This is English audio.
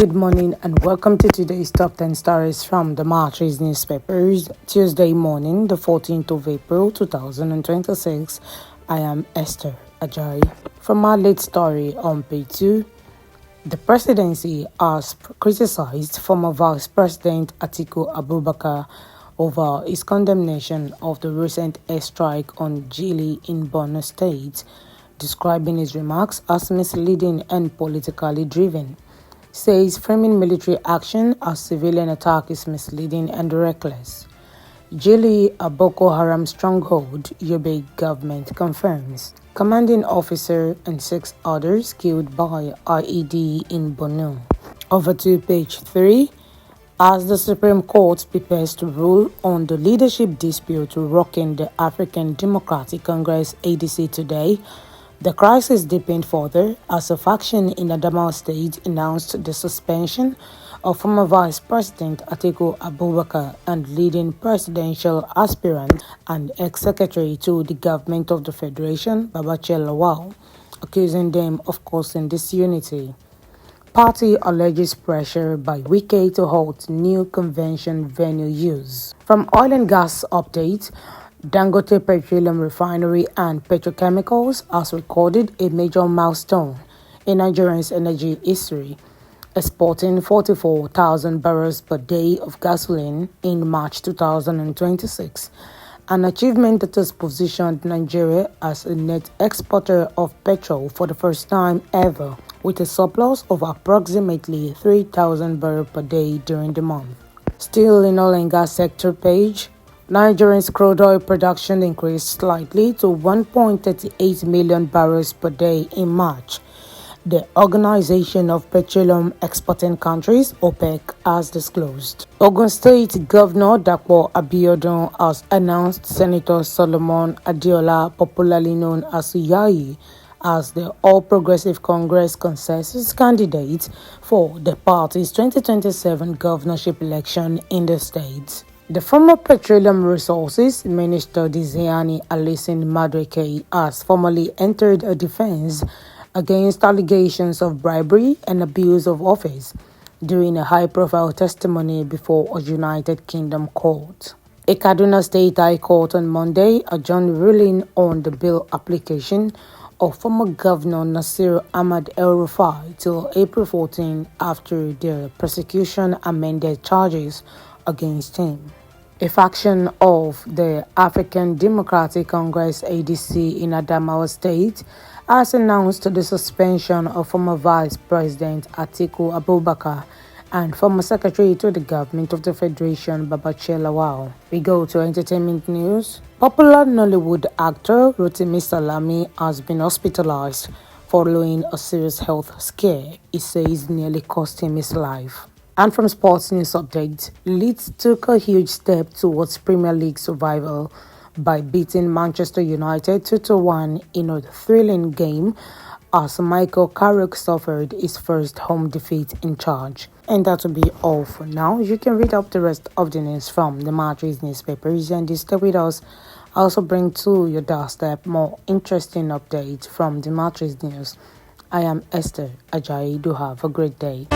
Good morning and welcome to today's top 10 stories from TheMatrix newspapers, Tuesday morning, the 14th of April 2026. I am Esther Ajayi. From our lead story on page 2, the presidency has criticized former Vice President Atiku Abubakar over his condemnation of the recent airstrike on Jili in Borno State, describing his remarks as misleading and politically driven. Says framing military action as civilian attack is misleading and reckless. Jili, a Boko Haram stronghold, Yobe government confirms. Commanding officer and 6 others killed by IED in Borno. Over to page 3. As the Supreme Court prepares to rule on the leadership dispute rocking the African Democratic Congress ADC today, the crisis deepened further as a faction in Adamawa State announced the suspension of former Vice President Atiku Abubakar and leading presidential aspirant and ex-secretary to the government of the Federation, Babachir Lawal, accusing them of causing disunity. Party alleges pressure by Wike to halt new convention venue use. From oil and gas update, Dangote Petroleum Refinery and Petrochemicals has recorded a major milestone in Nigeria's energy history, exporting 44,000 barrels per day of gasoline in March 2026, an achievement that has positioned Nigeria as a net exporter of petrol for the first time ever, with a surplus of approximately 3,000 barrels per day during the month. Still in oil and gas sector page, Nigeria's crude oil production increased slightly to 1.38 million barrels per day in March. The Organization of Petroleum Exporting Countries, OPEC, has disclosed. Ogun State Governor Dapo Abiodun has announced Senator Solomon Adeola, popularly known as Yayi, as the All Progressive Congress consensus candidate for the party's 2027 governorship election in the state. The former Petroleum Resources Minister Diziani Alison Madueke has formally entered a defense against allegations of bribery and abuse of office during a high-profile testimony before a United Kingdom court. A Kaduna State High Court on Monday adjourned ruling on the bail application of former Governor Nasir Ahmad El-Rufai till April 14 after the prosecution amended charges against him. A faction of the African Democratic Congress ADC in Adamawa State has announced the suspension of former Vice President Atiku Abubakar and former Secretary to the Government of the Federation, Babachir Lawal. We go to entertainment news. Popular Nollywood actor Rotimi Salami has been hospitalized following a serious health scare he says nearly cost him his life. And from sports news update, Leeds took a huge step towards Premier League survival by beating Manchester United 2-1 in a thrilling game as Michael Carrick suffered his first home defeat in charge. And that will be all for now. You can read up the rest of the news from TheMatrix newspapers and stay with us. I also bring to your doorstep more interesting updates from TheMatrix news. I am Esther Ajayi. Do have a great day.